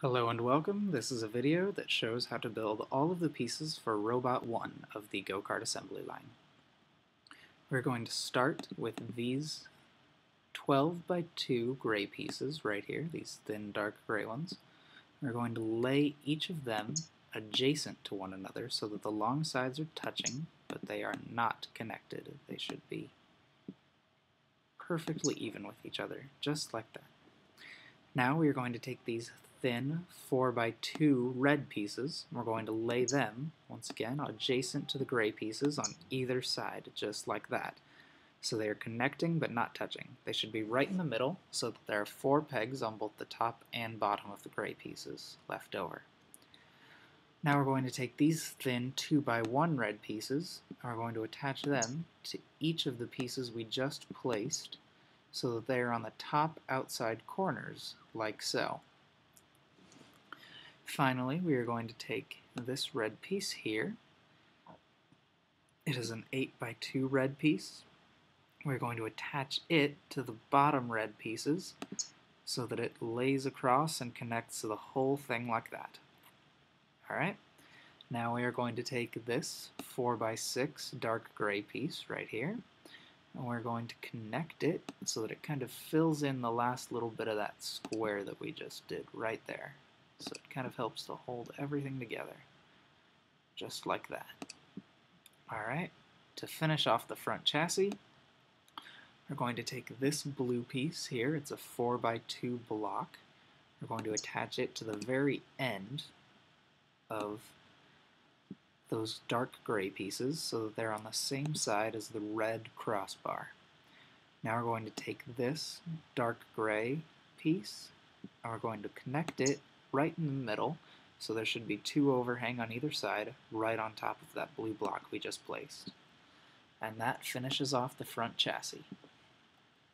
Hello and welcome. This is a video that shows how to build all of the pieces for Robot 1 of the Go-Kart assembly line. We're going to start with these 12 by 2 gray pieces right here, these thin dark gray ones. We're going to lay each of them adjacent to one another so that the long sides are touching, but they are not connected. They should be perfectly even with each other, just like that. Now we are going to take these thin 4 by 2 red pieces. We're going to lay them, once again, adjacent to the gray pieces on either side, just like that. So they are connecting but not touching. They should be right in the middle so that there are 4 pegs on both the top and bottom of the gray pieces left over. Now we're going to take these thin 2 by 1 red pieces and we're going to attach them to each of the pieces we just placed so that they are on the top outside corners, like so. Finally, we are going to take this red piece here. It is an 8 by 2 red piece. We're going to attach it to the bottom red pieces so that it lays across and connects to the whole thing like that. Alright, now we are going to take this 4 by 6 dark gray piece right here, and we're going to connect it so that it kind of fills in the last little bit of that square that we just did right there. So it kind of helps to hold everything together, just like that. Alright, to finish off the front chassis, we're going to take this blue piece here. It's a 4 by 2 block. We're going to attach it to the very end of those dark gray pieces so that they're on the same side as the red crossbar. Now we're going to take this dark gray piece and we're going to connect it right in the middle, so there should be 2 overhang on either side right on top of that blue block we just placed. And that finishes off the front chassis.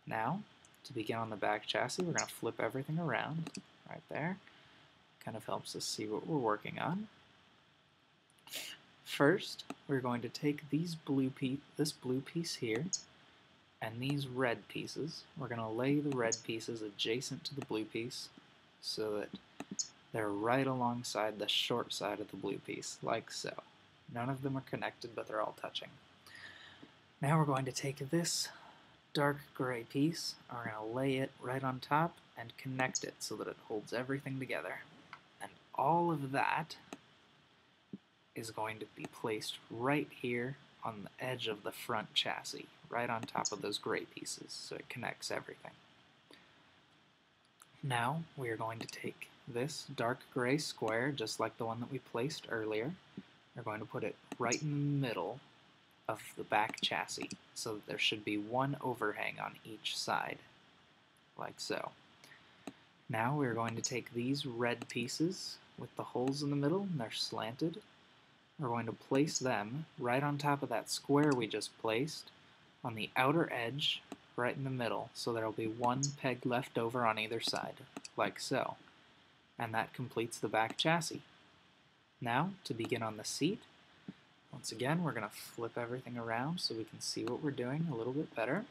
Now, to begin on the back chassis, we're going to flip everything around right there. Kind of helps us see what we're working on. First, we're going to take this blue piece here and these red pieces. We're going to lay the red pieces adjacent to the blue piece so that they're right alongside the short side of the blue piece, like so. None of them are connected, but they're all touching. Now we're going to take this dark gray piece, and we're going to lay it right on top and connect it so that it holds everything together. And all of that is going to be placed right here on the edge of the front chassis, right on top of those gray pieces, so it connects everything. Now we are going to take this dark gray square, just like the one that we placed earlier. We're going to put it right in the middle of the back chassis so that there should be 1 overhang on each side, like so. Now we're going to take these red pieces with the holes in the middle, and they're slanted. We're going to place them right on top of that square we just placed on the outer edge, right in the middle, so there will be 1 peg left over on either side, like so. And that completes the back chassis. Now, to begin on the seat, once again, we're going to flip everything around so we can see what we're doing a little bit better.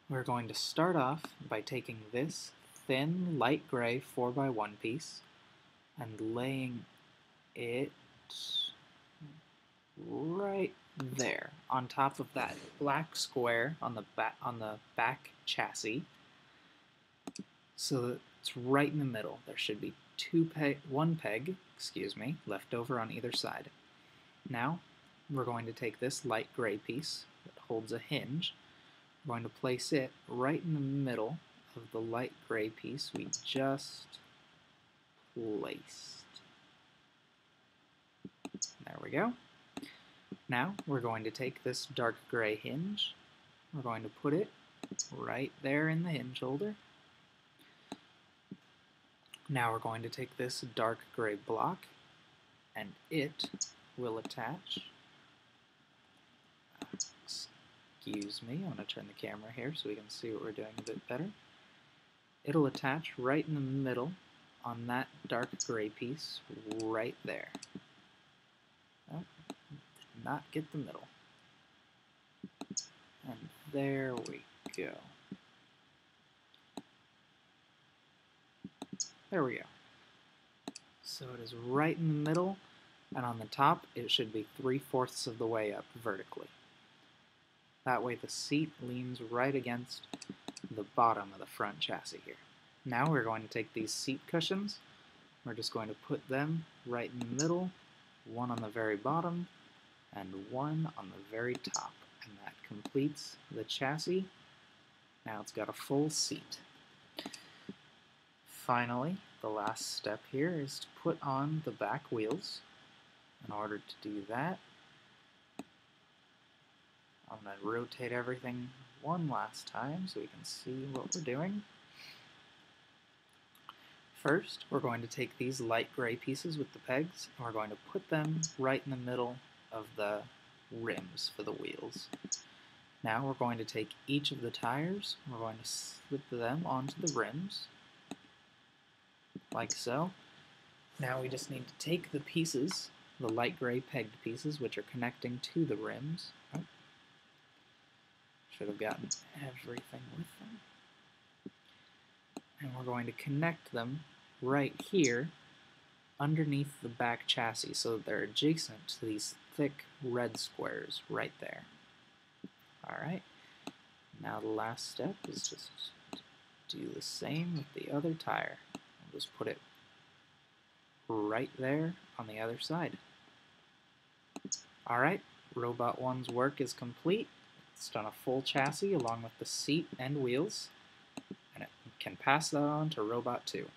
We're going to start off by taking this thin light gray 4 by 1 piece and laying it right there on top of that black square on the back chassis, so that it's right in the middle. There should be 1 peg, left over on either side. Now we're going to take this light gray piece that holds a hinge. We're going to place it right in the middle of the light gray piece we just placed. There we go. Now we're going to take this dark gray hinge. We're going to put it right there in the hinge holder. Now we're going to take this dark gray block and it will attach. Excuse me, I'm going to turn the camera here so we can see what we're doing a bit better. It'll attach right in the middle on that dark gray piece right there. Oh, did not get the middle. And there we go. There we go. So it is right in the middle, and on the top it should be 3/4 of the way up vertically. That way the seat leans right against the bottom of the front chassis here. Now we're going to take these seat cushions, we're just going to put them right in the middle, one on the very bottom, and one on the very top. And that completes the chassis. Now it's got a full seat. Finally, the last step here is to put on the back wheels. In order to do that, I'm going to rotate everything one last time so we can see what we're doing. First, we're going to take these light gray pieces with the pegs, and we're going to put them right in the middle of the rims for the wheels. Now we're going to take each of the tires, and we're going to slip them onto the rims, like so. Now we just need to take the pieces, the light gray pegged pieces, which are connecting to the rims. Oh, should have gotten everything with them. And we're going to connect them right here underneath the back chassis so that they're adjacent to these thick red squares right there. Alright, now the last step is just to do the same with the other tire. We'll just put it right there on the other side. Alright, Robot 1's work is complete. It's done a full chassis along with the seat and wheels, and it can pass that on to Robot 2.